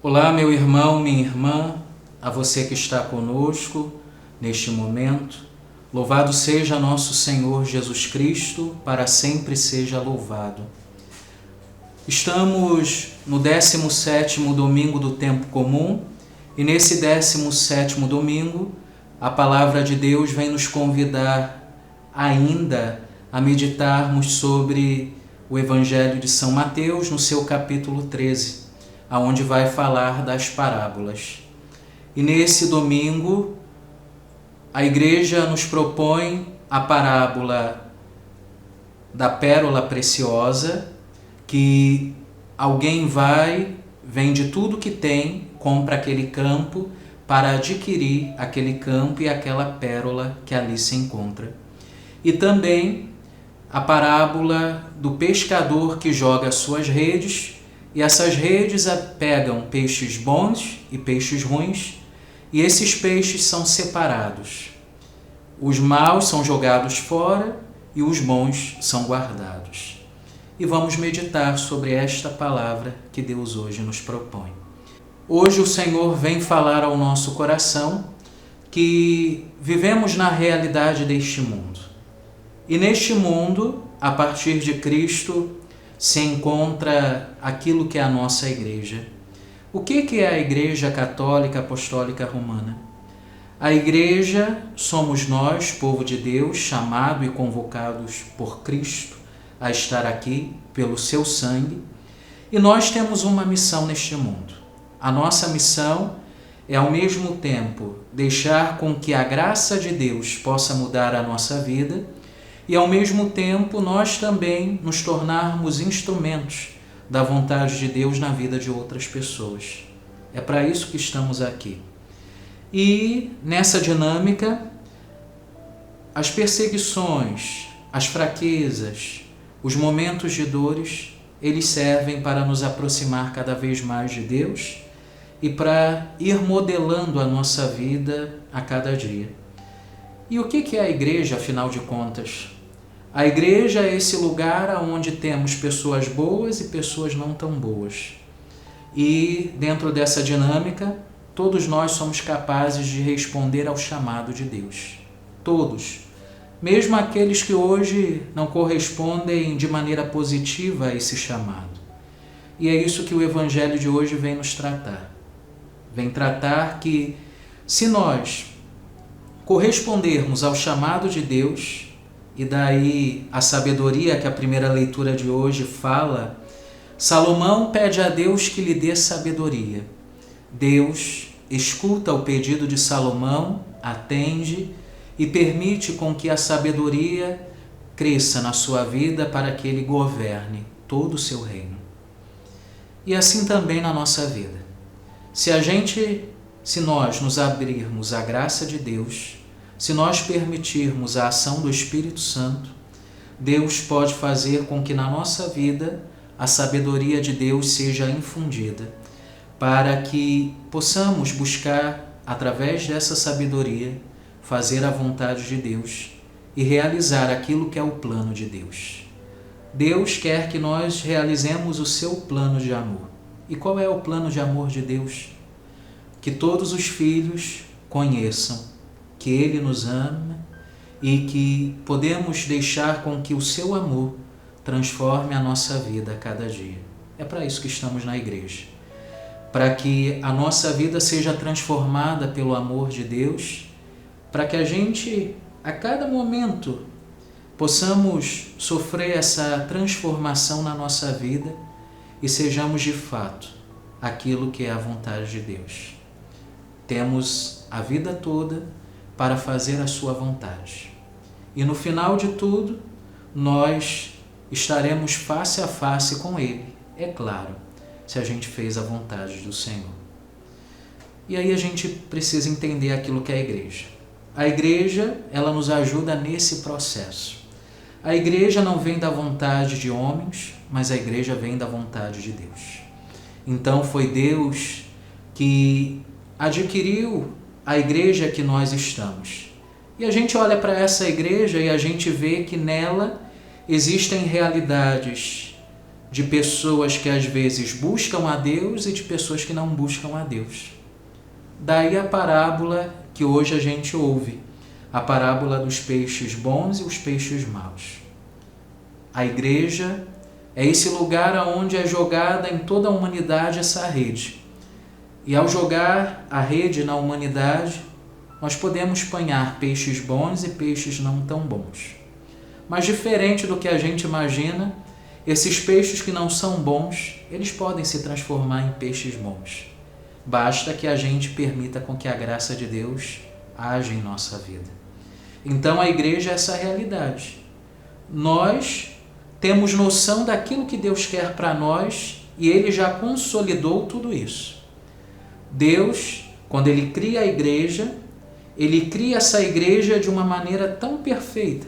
Olá, meu irmão, minha irmã, a você que está conosco neste momento. Louvado seja nosso Senhor Jesus Cristo, para sempre seja louvado. Estamos no 17º domingo do tempo comum e nesse 17º domingo a palavra de Deus vem nos convidar ainda a meditarmos sobre o Evangelho de São Mateus no seu capítulo 13. Aonde vai falar das parábolas. E nesse domingo, a Igreja nos propõe a parábola da pérola preciosa, que alguém vende tudo que tem, compra aquele campo para adquirir aquele campo e aquela pérola que ali se encontra. E também a parábola do pescador que joga suas redes, e essas redes pegam peixes bons e peixes ruins, e esses peixes são separados. Os maus são jogados fora e os bons são guardados. E vamos meditar sobre esta palavra que Deus hoje nos propõe. Hoje o Senhor vem falar ao nosso coração que vivemos na realidade deste mundo. E neste mundo, a partir de Cristo, se encontra aquilo que é a nossa igreja. O que é a Igreja Católica Apostólica Romana? A igreja somos nós, povo de Deus, chamado e convocados por Cristo a estar aqui pelo seu sangue, e nós temos uma missão neste mundo. A nossa missão é, ao mesmo tempo, deixar com que a graça de Deus possa mudar a nossa vida, e ao mesmo tempo nós também nos tornarmos instrumentos da vontade de Deus na vida de outras pessoas. É para isso que estamos aqui. E nessa dinâmica, as perseguições, as fraquezas, os momentos de dores, eles servem para nos aproximar cada vez mais de Deus e para ir modelando a nossa vida a cada dia. E o que é a igreja, afinal de contas? A igreja é esse lugar onde temos pessoas boas e pessoas não tão boas. E dentro dessa dinâmica, todos nós somos capazes de responder ao chamado de Deus. Todos. Mesmo aqueles que hoje não correspondem de maneira positiva a esse chamado. E é isso que o Evangelho de hoje vem nos tratar. Vem tratar que, se nós correspondermos ao chamado de Deus, e daí a sabedoria que a primeira leitura de hoje fala, Salomão pede a Deus que lhe dê sabedoria. Deus escuta o pedido de Salomão, atende e permite com que a sabedoria cresça na sua vida para que ele governe todo o seu reino. E assim também na nossa vida. Se nós nos abrirmos à graça de Deus, se nós permitirmos a ação do Espírito Santo, Deus pode fazer com que na nossa vida a sabedoria de Deus seja infundida, para que possamos buscar, através dessa sabedoria, fazer a vontade de Deus e realizar aquilo que é o plano de Deus. Deus quer que nós realizemos o seu plano de amor. E qual é o plano de amor de Deus? Que todos os filhos conheçam que Ele nos ama e que podemos deixar com que o seu amor transforme a nossa vida a cada dia. É para isso que estamos na igreja. Para que a nossa vida seja transformada pelo amor de Deus, para que a gente, a cada momento, possamos sofrer essa transformação na nossa vida e sejamos de fato aquilo que é a vontade de Deus. Temos a vida toda para fazer a sua vontade. E no final de tudo, nós estaremos face a face com Ele, é claro, se a gente fez a vontade do Senhor. E aí a gente precisa entender aquilo que é a igreja. A igreja, ela nos ajuda nesse processo. A igreja não vem da vontade de homens, mas a igreja vem da vontade de Deus. Então foi Deus que adquiriu a igreja que nós estamos. E a gente olha para essa igreja e a gente vê que nela existem realidades de pessoas que às vezes buscam a Deus e de pessoas que não buscam a Deus. Daí a parábola que hoje a gente ouve, a parábola dos peixes bons e os peixes maus. A igreja é esse lugar onde é jogada em toda a humanidade essa rede. E ao jogar a rede na humanidade, nós podemos apanhar peixes bons e peixes não tão bons. Mas diferente do que a gente imagina, esses peixes que não são bons, eles podem se transformar em peixes bons. Basta que a gente permita com que a graça de Deus haja em nossa vida. Então a igreja é essa realidade. Nós temos noção daquilo que Deus quer para nós e Ele já consolidou tudo isso. Deus, quando Ele cria a igreja, Ele cria essa igreja de uma maneira tão perfeita.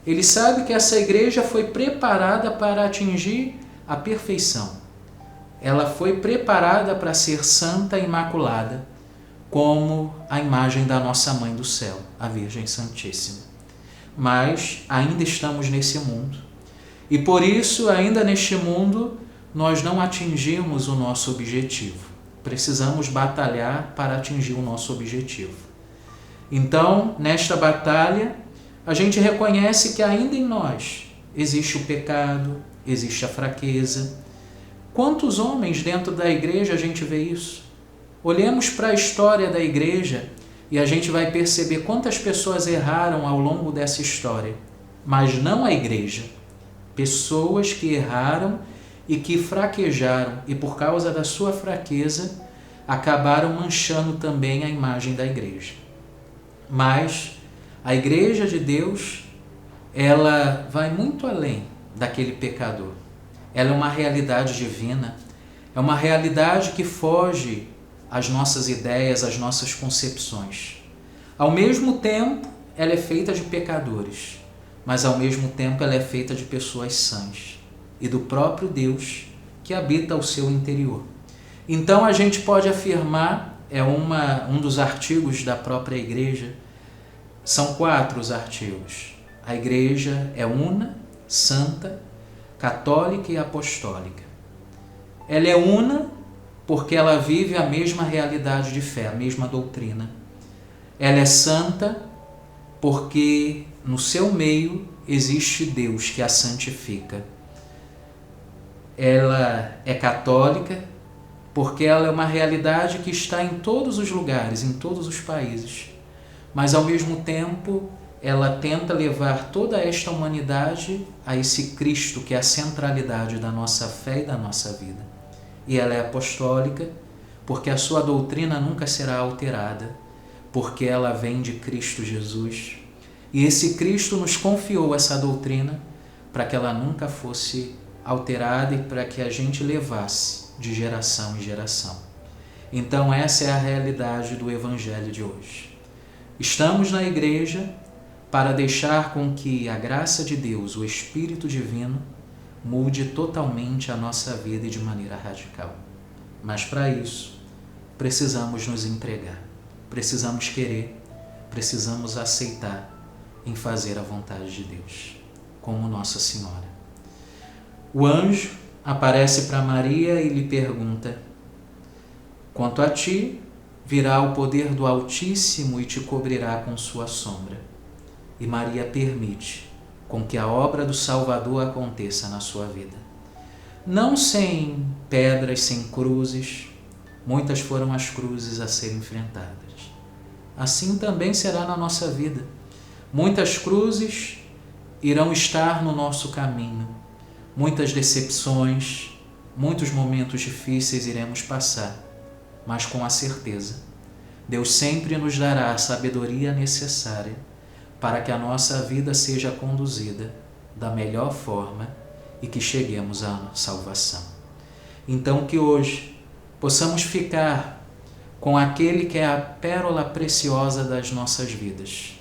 Ele sabe que essa igreja foi preparada para atingir a perfeição. Ela foi preparada para ser santa e imaculada, como a imagem da nossa Mãe do Céu, a Virgem Santíssima. Mas ainda estamos nesse mundo. E por isso, ainda neste mundo, nós não atingimos o nosso objetivo. Precisamos batalhar para atingir o nosso objetivo. Então, nesta batalha, a gente reconhece que ainda em nós existe o pecado, existe a fraqueza. Quantos homens dentro da igreja a gente vê isso? Olhemos para a história da igreja e a gente vai perceber quantas pessoas erraram ao longo dessa história. Mas não a igreja. Pessoas que erraram e que fraquejaram e por causa da sua fraqueza acabaram manchando também a imagem da igreja. Mas a igreja de Deus, ela vai muito além daquele pecador. Ela é uma realidade divina, é uma realidade que foge às nossas ideias, às nossas concepções. Ao mesmo tempo, ela é feita de pecadores, mas ao mesmo tempo ela é feita de pessoas sãs e do próprio Deus que habita o seu interior. Então a gente pode afirmar, um dos artigos da própria igreja, são 4 os artigos. A igreja é una, santa, católica e apostólica. Ela é una porque ela vive a mesma realidade de fé, a mesma doutrina. Ela é santa porque no seu meio existe Deus que a santifica. Ela é católica porque ela é uma realidade que está em todos os lugares, em todos os países. Mas ao mesmo tempo, ela tenta levar toda esta humanidade a esse Cristo que é a centralidade da nossa fé e da nossa vida. E ela é apostólica porque a sua doutrina nunca será alterada, porque ela vem de Cristo Jesus. E esse Cristo nos confiou essa doutrina para que ela nunca fosse alterada e para que a gente levasse de geração em geração. Então essa é a realidade do Evangelho de hoje. Estamos na igreja para deixar com que a graça de Deus, o Espírito Divino, mude totalmente a nossa vida e de maneira radical. Mas para isso, precisamos nos entregar, precisamos querer, precisamos aceitar em fazer a vontade de Deus, como Nossa Senhora. O anjo aparece para Maria e lhe pergunta: quanto a ti, virá o poder do Altíssimo e te cobrirá com sua sombra. E Maria permite com que a obra do Salvador aconteça na sua vida. Não sem pedras, sem cruzes, muitas foram as cruzes a serem enfrentadas. Assim também será na nossa vida. Muitas cruzes irão estar no nosso caminho, muitas decepções, muitos momentos difíceis iremos passar, mas com a certeza, Deus sempre nos dará a sabedoria necessária para que a nossa vida seja conduzida da melhor forma e que cheguemos à salvação. Então que hoje possamos ficar com aquele que é a pérola preciosa das nossas vidas.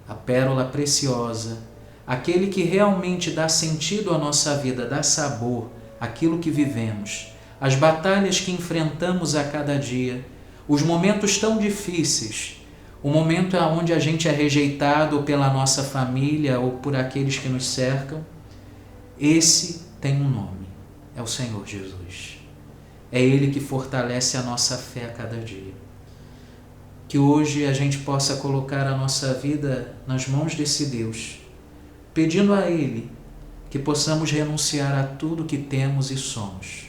A pérola preciosa, aquele que realmente dá sentido à nossa vida, dá sabor àquilo que vivemos, as batalhas que enfrentamos a cada dia, os momentos tão difíceis, o momento onde a gente é rejeitado pela nossa família ou por aqueles que nos cercam, esse tem um nome. é o Senhor Jesus. É Ele que fortalece a nossa fé a cada dia. Que hoje a gente possa colocar a nossa vida nas mãos desse Deus, pedindo a Ele que possamos renunciar a tudo que temos e somos,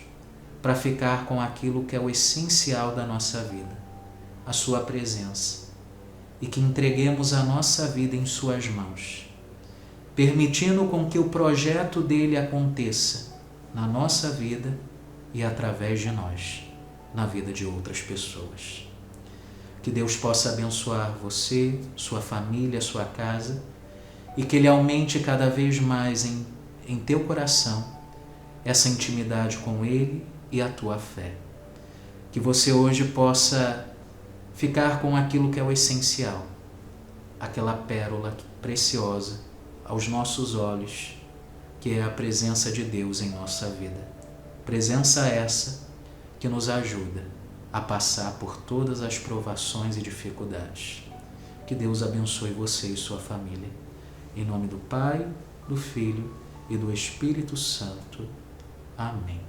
para ficar com aquilo que é o essencial da nossa vida, a Sua presença, e que entreguemos a nossa vida em Suas mãos, permitindo com que o projeto dele aconteça na nossa vida e através de nós, na vida de outras pessoas. Que Deus possa abençoar você, sua família, sua casa, e que Ele aumente cada vez mais em teu coração essa intimidade com Ele e a tua fé. Que você hoje possa ficar com aquilo que é o essencial, aquela pérola preciosa aos nossos olhos, que é a presença de Deus em nossa vida. Presença essa que nos ajuda a passar por todas as provações e dificuldades. Que Deus abençoe você e sua família. Em nome do Pai, do Filho e do Espírito Santo. Amém.